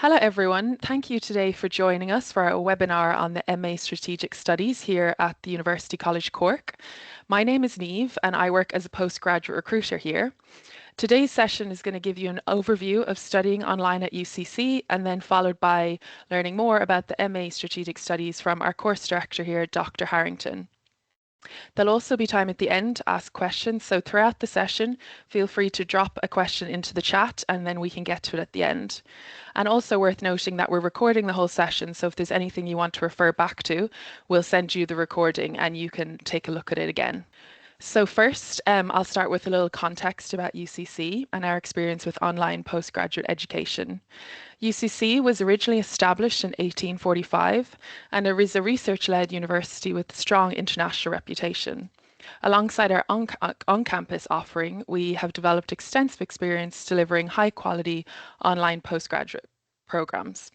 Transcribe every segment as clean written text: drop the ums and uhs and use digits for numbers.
Hello everyone, thank you today for joining us for our webinar on the MA Strategic Studies here at the University College Cork. My name is Niamh and I work as a postgraduate recruiter here. Today's session is going to give you an overview of studying online at UCC and then followed by learning more about the MA Strategic Studies from our course director here, Dr. Harrington. There'll also be time at the end to ask questions, so throughout the session, feel free to drop a question into the chat and then we can get to it at the end. And also worth noting that we're recording the whole session, so if there's anything you want to refer back to, we'll send you the recording and you can take a look at it again. So first, I'll start with a little context about UCC and our experience with online postgraduate education. UCC was originally established in 1845 and it is a research-led university with a strong international reputation. Alongside our on-campus offering, we have developed extensive experience delivering high-quality online postgraduate programs.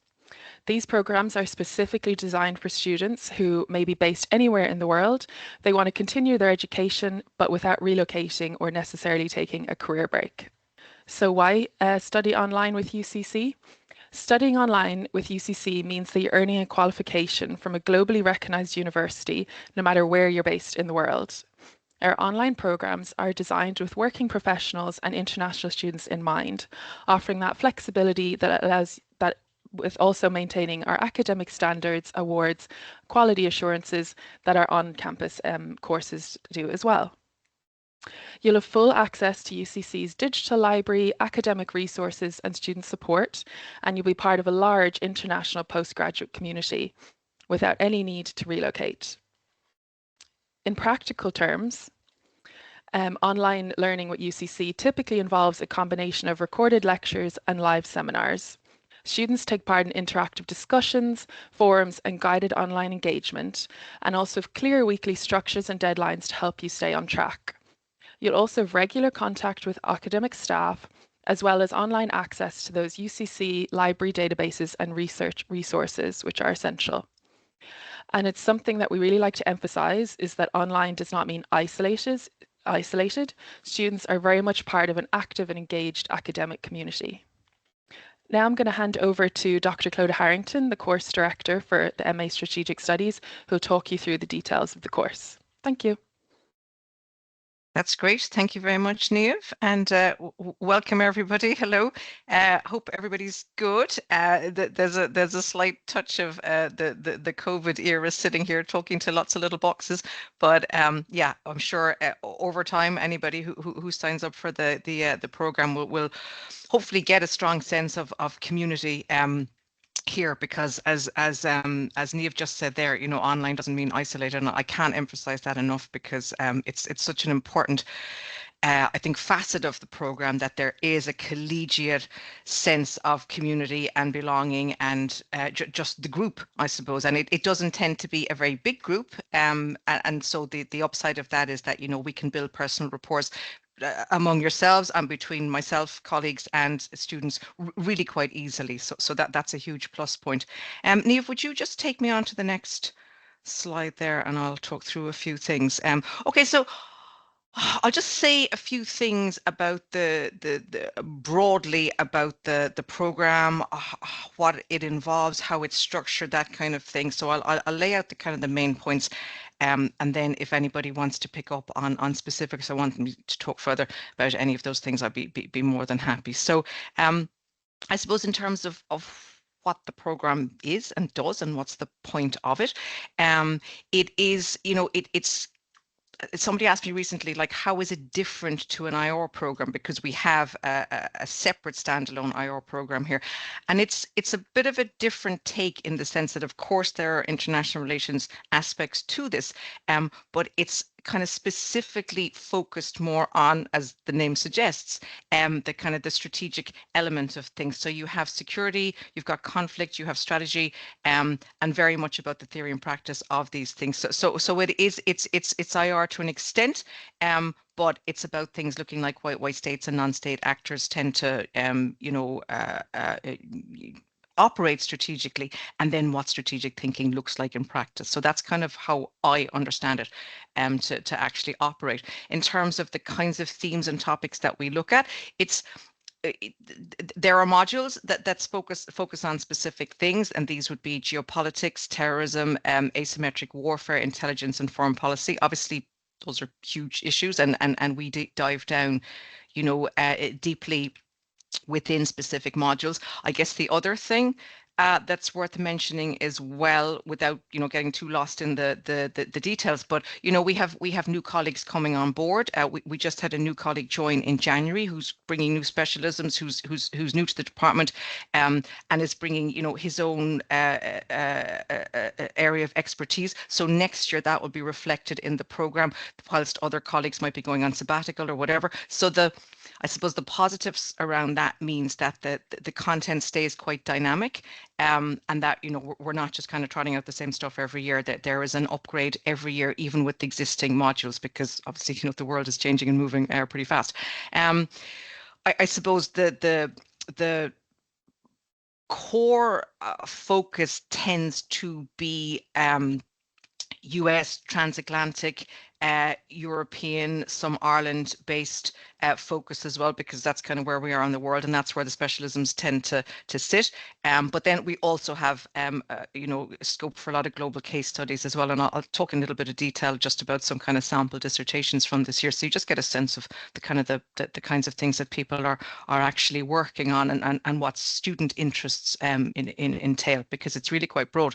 These programs are specifically designed for students who may be based anywhere in the world. They want to continue their education, but without relocating or necessarily taking a career break. So why study online with UCC? Studying online with UCC means that you're earning a qualification from a globally recognized university, no matter where you're based in the world. Our online programs are designed with working professionals and international students in mind, offering that flexibility that allows that with also maintaining our academic standards, awards, quality assurances that our on-campus courses do as well. You'll have full access to UCC's digital library, academic resources and student support, and you'll be part of a large international postgraduate community without any need to relocate. In practical terms, online learning with UCC typically involves a combination of recorded lectures and live seminars. Students take part in interactive discussions, forums and guided online engagement, and also have clear weekly structures and deadlines to help you stay on track. You'll also have regular contact with academic staff, as well as online access to those UCC library databases and research resources, which are essential. And it's something that we really like to emphasize is that online does not mean isolated. Students are very much part of an active and engaged academic community. Now I'm going to hand over to Dr. Clodagh Harrington, the course director for the MA Strategic Studies, who'll talk you through the details of the course. Thank you. That's great. Thank you very much, Niamh, and welcome everybody. Hello. Hope everybody's good. There's a slight touch of the COVID era sitting here talking to lots of little boxes, but yeah, I'm sure over time anybody who signs up for the program will hopefully get a strong sense of community. Here, because as Niamh just said there, you know, online doesn't mean isolated, and I can't emphasize that enough because it's such an important I think facet of the program, that there is a collegiate sense of community and belonging and just the group, I suppose. And it doesn't tend to be a very big group. And so the upside of that is that, you know, we can build personal rapport among yourselves and between myself, colleagues and students really quite easily. So that's a huge plus point. Niamh, would you just take me on to the next slide there and I'll talk through a few things. Okay, so I'll just say a few things about the broadly about the program, what it involves, how it's structured, that kind of thing. So I'll lay out the kind of the main points. And then if anybody wants to pick up on specifics, I want me to talk further about any of those things, I'd be more than happy. So I suppose in terms of what the program is and does and what's the point of it, it is, you know, it's somebody asked me recently, like, how is it different to an IR program? Because we have a separate standalone IR program here. And it's a bit of a different take in the sense that, of course, there are international relations aspects to this, but it's kind of specifically focused more on, as the name suggests, the kind of the strategic element of things. So you have security, you've got conflict, you have strategy, and very much about the theory and practice of these things. So it's IR to an extent, but it's about things looking like why states and non-state actors tend to, operate strategically, and then what strategic thinking looks like in practice. So that's kind of how I understand it, to actually operate. In terms of the kinds of themes and topics that we look at, it's there are modules that focus on specific things, and these would be geopolitics, terrorism, asymmetric warfare, intelligence, and foreign policy. Obviously, those are huge issues, and we dive down, deeply within specific modules. I guess the other thing that's worth mentioning as well, without getting too lost in the details, but we have new colleagues coming on board. We just had a new colleague join in January who's bringing new specialisms, who's new to the department, and is bringing his own area of expertise. So next year that will be reflected in the program, whilst other colleagues might be going on sabbatical or whatever. So I suppose the positives around that means that the content stays quite dynamic, and that we're not just kind of trotting out the same stuff every year. That there is an upgrade every year, even with the existing modules, because obviously the world is changing and moving pretty fast. I suppose the core focus tends to be US, transatlantic, European, some Ireland-based focus as well, because that's kind of where we are in the world, and that's where the specialisms tend to sit. But then we also have, scope for a lot of global case studies as well, and I'll talk in a little bit of detail just about some kind of sample dissertations from this year, so you just get a sense of the kind of the kinds of things that people are actually working on, and what student interests entail, because it's really quite broad.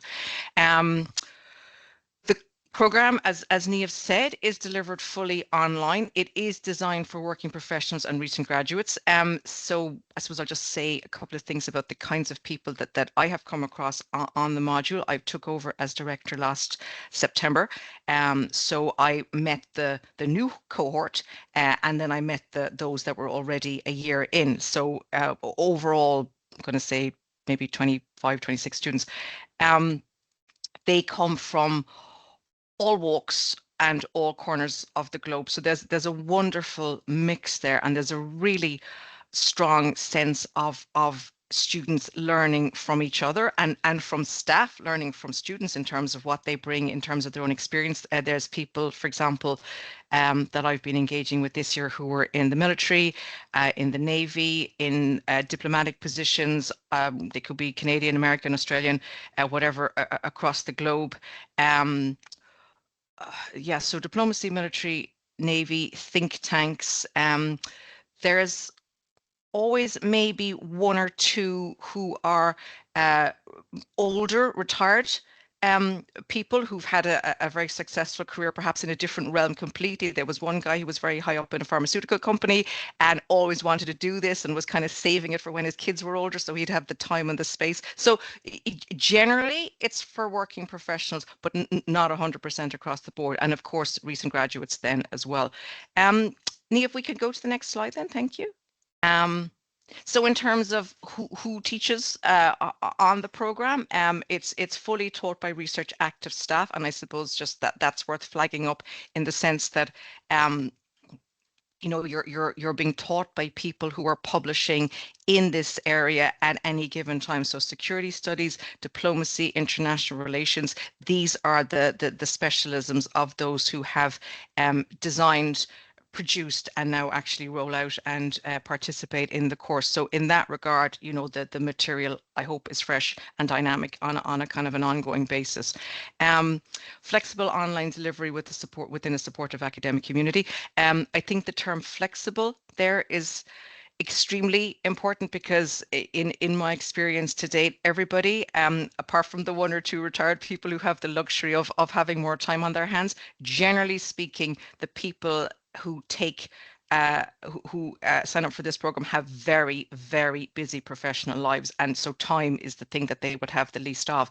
The program, as Niamh said, is delivered fully online. It is designed for working professionals and recent graduates. So I suppose I'll just say a couple of things about the kinds of people that I have come across on the module. I took over as director last September. So I met the new cohort, and then I met those that were already a year in. So overall, I'm going to say maybe 25, 26 students. They come from all walks and all corners of the globe. So there's a wonderful mix there, and there's a really strong sense of students learning from each other, and from staff learning from students in terms of what they bring in terms of their own experience. There's people, for example, that I've been engaging with this year who were in the military, in the Navy, in diplomatic positions. They could be Canadian, American, Australian, whatever, across the globe. Yeah, so diplomacy, military, Navy, think tanks. There's always maybe one or two who are older, retired people who've had a very successful career, perhaps in a different realm completely. There was one guy who was very high up in a pharmaceutical company and always wanted to do this, and was kind of saving it for when his kids were older, so he'd have the time and the space. So generally, it's for working professionals, but not 100% across the board. And of course, recent graduates then as well. Niamh, if we could go to the next slide then, thank you. So in terms of who teaches on the program, it's fully taught by research active staff, and I suppose just that's worth flagging up in the sense that you're being taught by people who are publishing in this area at any given time. So security studies, diplomacy, international relations, these are the specialisms of those who have designed, produced, and now actually roll out and participate in the course. So in that regard, the material, I hope, is fresh and dynamic on a kind of an ongoing basis. Flexible online delivery with the support within a supportive academic community. I think the term flexible there is extremely important, because in my experience to date, everybody, apart from the one or two retired people who have the luxury of having more time on their hands, generally speaking, the people who take who sign up for this program have very, very busy professional lives, and so time is the thing that they would have the least of.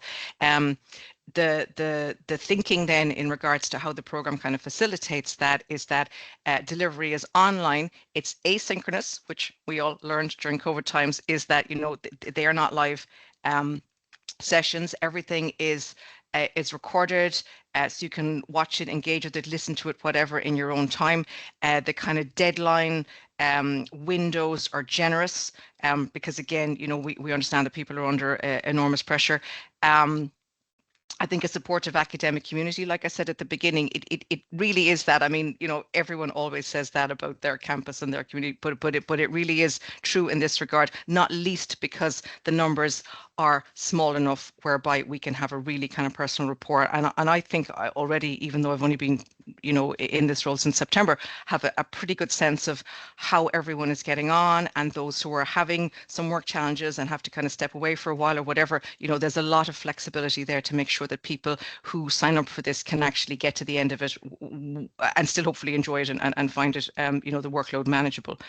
The thinking then in regards to how the program kind of facilitates that is that delivery is online, it's asynchronous, which we all learned during COVID times, is that they are not live sessions. Everything is recorded, so you can watch it, engage with it, listen to it, whatever, in your own time. The kind of deadline windows are generous, because again, we understand that people are under enormous pressure. I think a supportive academic community, like I said at the beginning, it really is that. I mean, everyone always says that about their campus and their community, but it really is true in this regard, not least because the numbers are small enough whereby we can have a really kind of personal rapport. And I think I already, even though I've only been, in this role since September, have a pretty good sense of how everyone is getting on, and those who are having some work challenges and have to kind of step away for a while or whatever, there's a lot of flexibility there to make sure that people who sign up for this can actually get to the end of it and still hopefully enjoy it and find it, the workload manageable.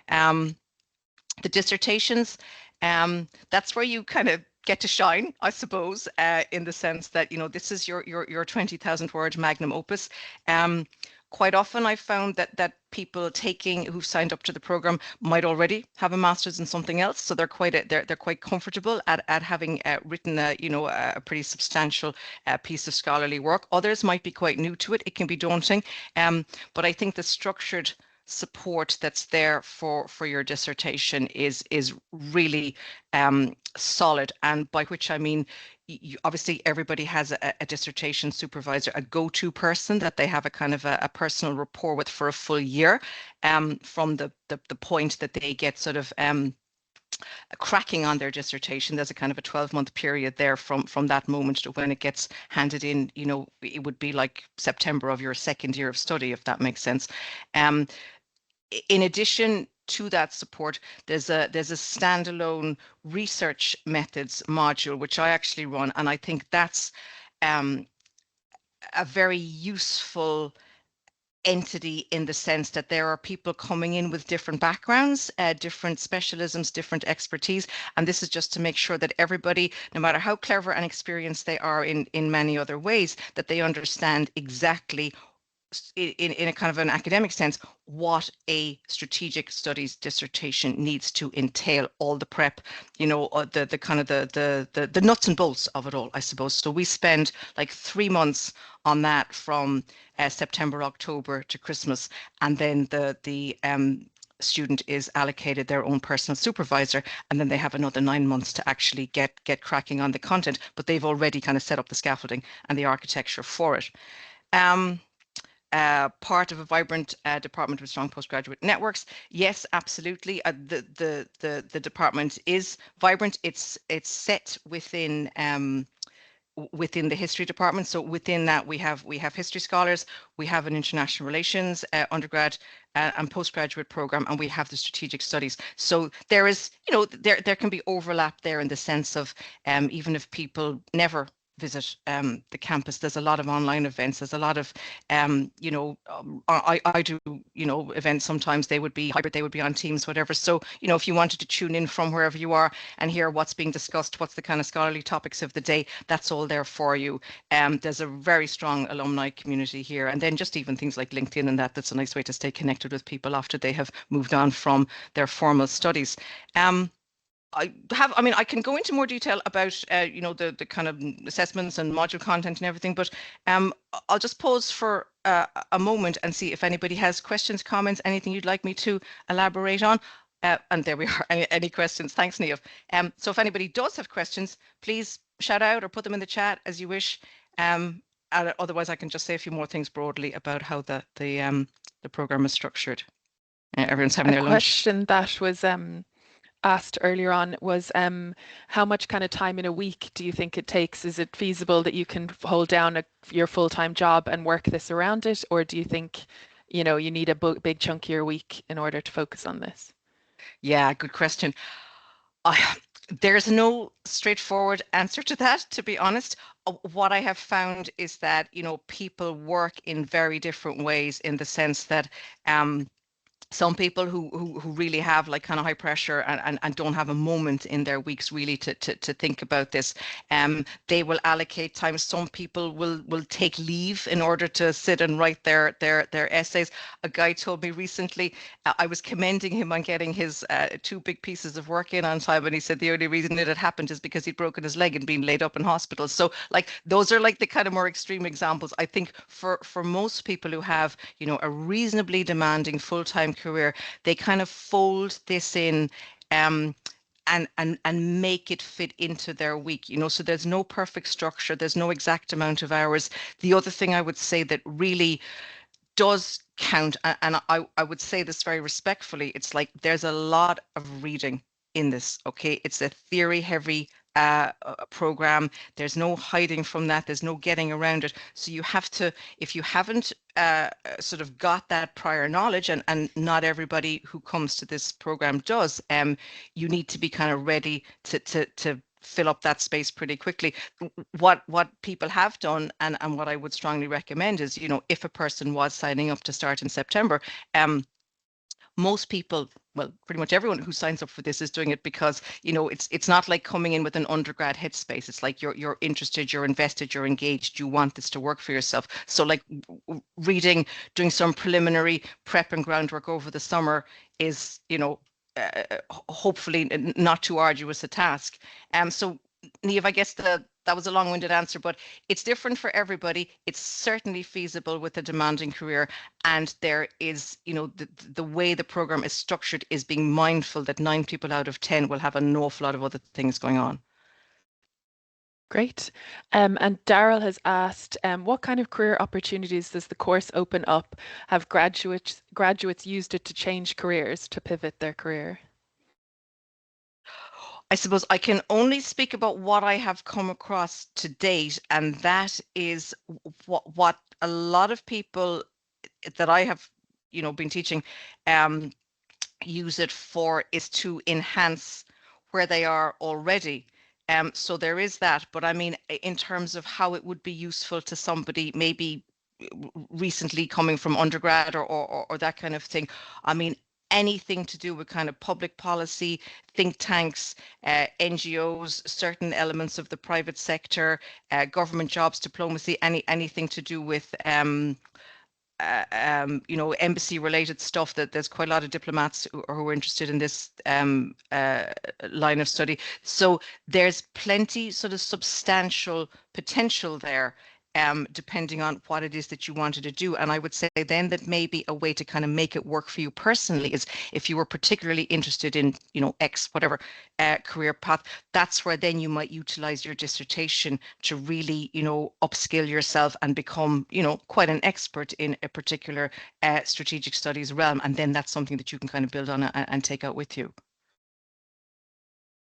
The dissertations, that's where you kind of get to shine, I suppose, in the sense that, this is your 20,000 word magnum opus. Quite often I found that people who've signed up to the program might already have a master's in something else, so they're quite comfortable at having written a pretty substantial piece of scholarly work. Others might be quite new to it. It can be daunting, but I think the structured support that's there for your dissertation is really solid, and by which I mean, obviously everybody has a dissertation supervisor, a go-to person that they have a kind of a personal rapport with for a full year, from the point that they get sort of cracking on their dissertation. There's a kind of a 12-month period there from that moment to when it gets handed in. It would be like September of your second year of study, if that makes sense. In addition to that support, there's a standalone research methods module, which I actually run, and I think that's a very useful entity in the sense that there are people coming in with different backgrounds, different specialisms, different expertise, and this is just to make sure that everybody, no matter how clever and experienced they are in many other ways, that they understand exactly in a kind of an academic sense what a strategic studies dissertation needs to entail, all the prep, the kind of the nuts and bolts of it all, I suppose. So we spend like 3 months on that from September, October to Christmas, and then the student is allocated their own personal supervisor, and then they have another 9 months to actually get cracking on the content, but they've already kind of set up the scaffolding and the architecture for it. Part of a vibrant department with strong postgraduate networks. Yes, absolutely. The department is vibrant. It's set within the history department. So within that, we have history scholars, we have an international relations undergrad and postgraduate program, and we have the strategic studies. So there is, there can be overlap there in the sense of even if people never visit the campus, there's a lot of online events, there's a lot of I do events. Sometimes they would be hybrid, they would be on Teams, whatever. So if you wanted to tune in from wherever you are and hear what's being discussed, what's the kind of scholarly topics of the day, that's all there for you. There's a very strong alumni community here, and then just even things like LinkedIn and that's a nice way to stay connected with people after they have moved on from their formal studies. I can go into more detail about, the kind of assessments and module content and everything, but I'll just pause for a moment and see if anybody has questions, comments, anything you'd like me to elaborate on. And there we are. Any questions? Thanks, Niamh. So if anybody does have questions, please shout out or put them in the chat as you wish. Otherwise, I can just say a few more things broadly about how the program is structured. Everyone's having their lunch. A question that was asked earlier on was how much kind of time in a week do you think it takes? Is it feasible that you can hold down your full-time job and work this around it, or do you think you need a big chunk of your week in order to focus on this? Yeah, good question. There's no straightforward answer to that, to be honest. What I have found is that people work in very different ways, in the sense that some people who really have like kind of high pressure and don't have a moment in their weeks really to think about this, they will allocate time. Some people will take leave in order to sit and write their essays. A guy told me recently, I was commending him on getting his 2 big pieces of work in on time, and he said the only reason it had happened is because he'd broken his leg and been laid up in hospital. So like those are like the kind of more extreme examples. I think for most people who have a reasonably demanding full-time career, they kind of fold this in and make it fit into their week, so there's no perfect structure, there's no exact amount of hours. The other thing I would say that really does count, and I would say this very respectfully, it's like there's a lot of reading in this, okay? It's a theory heavy program. There's no hiding from that. There's no getting around it. So you have to, if you haven't sort of got that prior knowledge, and not everybody who comes to this program does, you need to be kind of ready to fill up that space pretty quickly. What people have done, and what I would strongly recommend is, if a person was signing up to start in September, most people, well, pretty much everyone who signs up for this is doing it because, it's not like coming in with an undergrad headspace. It's like you're interested, you're invested, you're engaged, you want this to work for yourself. So like reading, doing some preliminary prep and groundwork over the summer is, hopefully not too arduous a task. So Niamh, I guess that was a long-winded answer, but it's different for everybody. It's certainly feasible with a demanding career, and there is, the way the program is structured is being mindful that 9 people out of 10 will have an awful lot of other things going on. Great. And Daryl has asked, what kind of career opportunities does the course open up? Have graduates used it to change careers, to pivot their career? I suppose I can only speak about what I have come across to date, and that is what a lot of people that I have, been teaching, use it for is to enhance where they are already. So there is that, but I mean, in terms of how it would be useful to somebody maybe recently coming from undergrad or that kind of thing, I mean, anything to do with kind of public policy, think tanks, NGOs, certain elements of the private sector, government jobs, diplomacy, anything to do with embassy related stuff. That there's quite a lot of diplomats who are interested in this line of study. So there's plenty sort of substantial potential there, depending on what it is that you wanted to do. And I would say then that maybe a way to kind of make it work for you personally is if you were particularly interested in, X, whatever career path, that's where then you might utilize your dissertation to really, upskill yourself and become, quite an expert in a particular strategic studies realm. And then that's something that you can kind of build on and take out with you.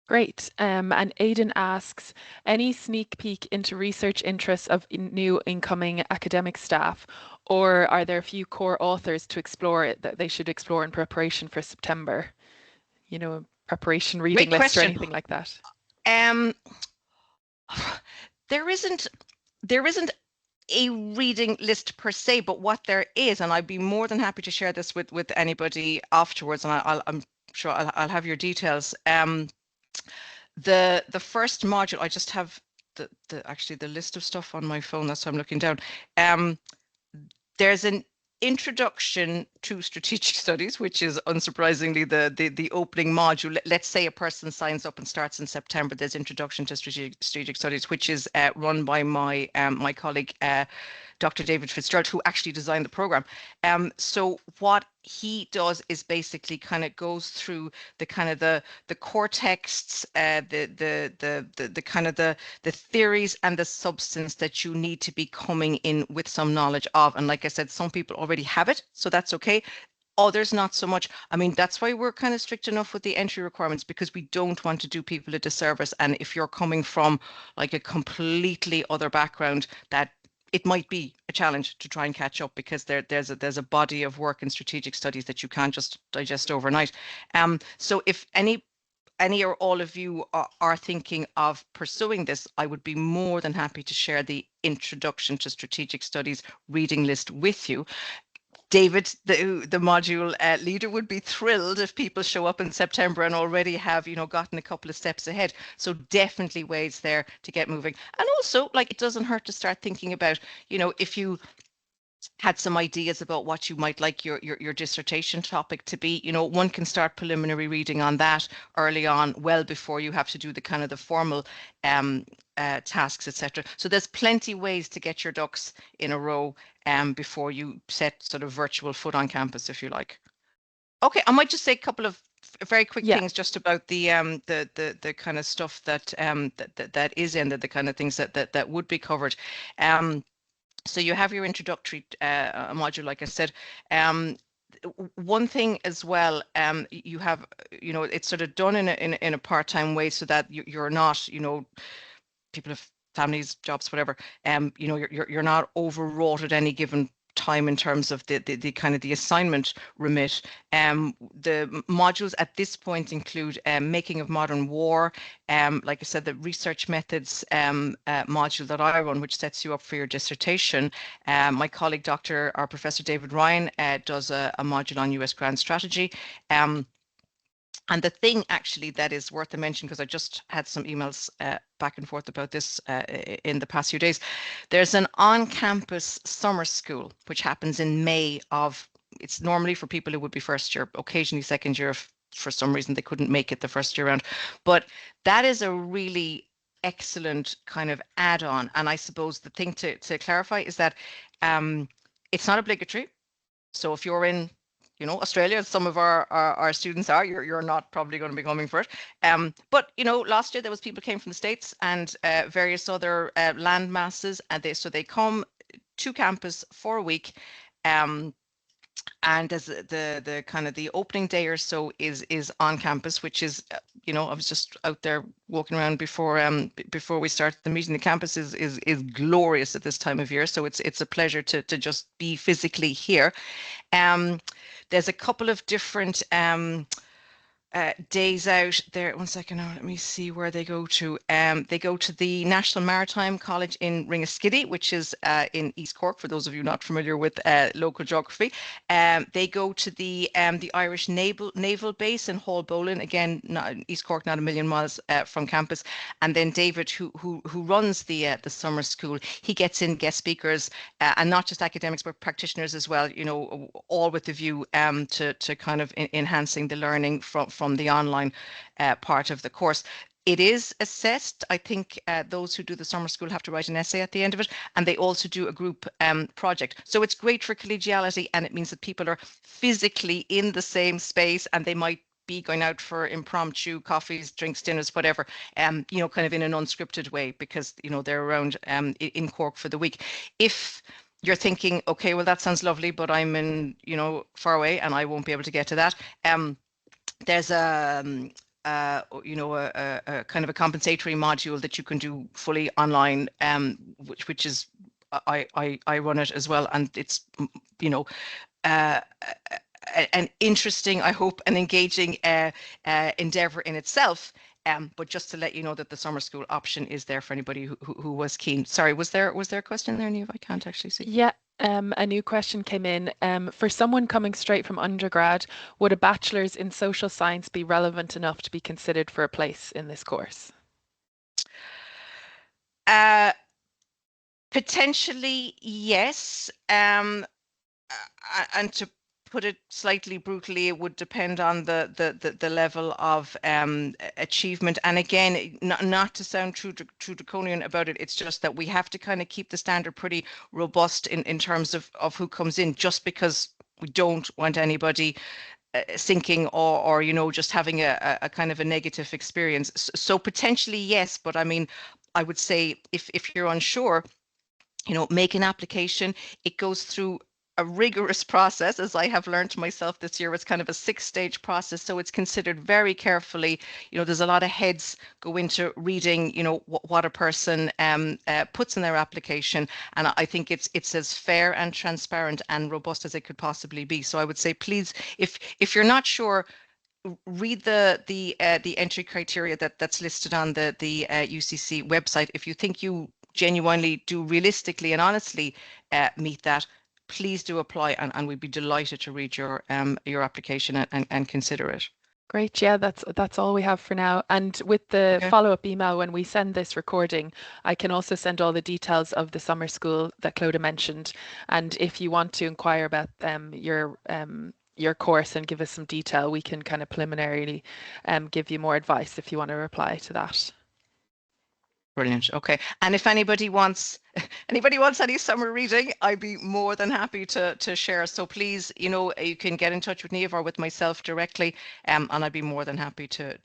Great. And Aidan asks, any sneak peek into research interests of new incoming academic staff, or are there a few core authors to explore that they should explore in preparation for September? Preparation reading Great list or question. anything like that? There isn't a reading list per se, but what there is, and I'd be more than happy to share this with anybody afterwards, and I'm sure I'll have your details. The first module, I just have actually the list of stuff on my phone, that's why I'm looking down. There's an introduction to strategic studies, which is unsurprisingly the opening module. Let's say a person signs up and starts in September. There's introduction to strategic studies, which is run by my my colleague Dr. David Fitzgerald, who actually designed the program. So what he does is basically kind of goes through the kind of the core texts, the kind of the theories and the substance that you need to be coming in with some knowledge of. And like I said, some people already have it, so that's okay. Others not so much. I mean, that's why we're kind of strict enough with the entry requirements, because we don't want to do people a disservice. And if you're coming from like a completely other background, that it might be a challenge to try and catch up, because there's a body of work in strategic studies that you can't just digest overnight. So if any or all of you are thinking of pursuing this, I would be more than happy to share the Introduction to Strategic Studies reading list with you. David, the module leader, would be thrilled if people show up in September and already have, gotten a couple of steps ahead. So definitely ways there to get moving. And also, like, it doesn't hurt to start thinking about, if you had some ideas about what you might like your dissertation topic to be, one can start preliminary reading on that early on, well before you have to do the kind of the formal tasks, etc. So there's plenty ways to get your ducks in a row before you set sort of virtual foot on campus, if you like. Okay, I might just say a couple of very quick Yeah. things just about the kind of stuff that that is in the kind of things that would be covered. So you have your introductory module, like I said. One thing as well, you have, it's sort of done in a part-time way, so that you're not, people have families, jobs, whatever. You're not overwrought at any given time in terms of the kind of the assignment remit. The modules at this point include making of modern war, like I said, the research methods module that I run, which sets you up for your dissertation. My colleague, our Professor David Ryan, does a module on US grand strategy. And the thing actually that is worth a mention, because I just had some emails back and forth about this in the past few days, there's an on-campus summer school, which happens in May of, it's normally for people who would be first year, occasionally second year if for some reason they couldn't make it the first year round. But that is a really excellent kind of add-on. And I suppose the thing to clarify is that it's not obligatory. So if you're in Australia, some of our students are, you're not probably going to be coming for it. But last year there was people came from the States and various other land masses, and they come to campus for a week. And as the kind of the opening day or so is on campus, which is, I was just out there walking around before we started the meeting. The campus is glorious at this time of year, so it's a pleasure to just be physically here. There's a couple of different days out there. One second now, let me see where they go to. They go to the National Maritime College in Ringaskiddy, which is in East Cork, for those of you not familiar with local geography. They go to the Irish Naval Base in Haulbowline, again, East Cork, not a million miles from campus. And then David, who runs the summer school, he gets in guest speakers, and not just academics, but practitioners as well, all with the view to kind of enhancing the learning from the online part of the course. It is assessed. I think those who do the summer school have to write an essay at the end of it, and they also do a group project. So it's great for collegiality, and it means that people are physically in the same space, and they might be going out for impromptu coffees, drinks, dinners, whatever, kind of in an unscripted way, because, they're around in Cork for the week. If you're thinking, okay, well, that sounds lovely, but I'm in, far away and I won't be able to get to that. There's a kind of a compensatory module that you can do fully online, which is I run it as well, and it's an interesting, I hope, an engaging endeavor in itself. But just to let you know that the summer school option is there for anybody who was keen. Sorry, was there a question there, Niamh? I can't actually see. Yeah. A new question came in. For someone coming straight from undergrad, would a bachelor's in social science be relevant enough to be considered for a place in this course? Potentially, yes. And to put it slightly brutally, it would depend on the level of achievement. And again, not to sound too draconian about it, it's just that we have to kind of keep the standard pretty robust in terms of who comes in, just because we don't want anybody sinking or just having a kind of a negative experience. So potentially yes, but I mean, I would say if you're unsure, make an application. It goes through a rigorous process, as I have learned myself this year. It's kind of a 6-stage process, so it's considered very carefully. There's a lot of heads go into reading, what a person puts in their application, and I think it's as fair and transparent and robust as it could possibly be. So I would say, please, if you're not sure, read the entry criteria that's listed on the UCC website. If you think you genuinely do realistically and honestly meet that, please do apply, and we'd be delighted to read your application and consider it. Great. Yeah, that's all we have for now. And with the follow-up email, when we send this recording, I can also send all the details of the summer school that Clodagh mentioned. And if you want to inquire about your course and give us some detail, we can kind of preliminarily give you more advice if you want to reply to that. Brilliant. Okay. And if anybody wants any summer reading, I'd be more than happy to share. So please, you can get in touch with Niamh or with myself directly, and I'd be more than happy to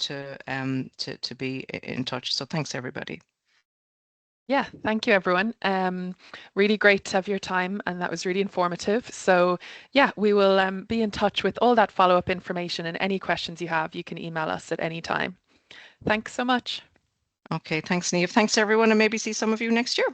be in touch. So thanks everybody. Yeah, thank you everyone. Really great to have your time, and that was really informative. So yeah, we will be in touch with all that follow-up information, and any questions you have, you can email us at any time. Thanks so much. Okay, thanks, Niamh. Thanks everyone, and maybe see some of you next year.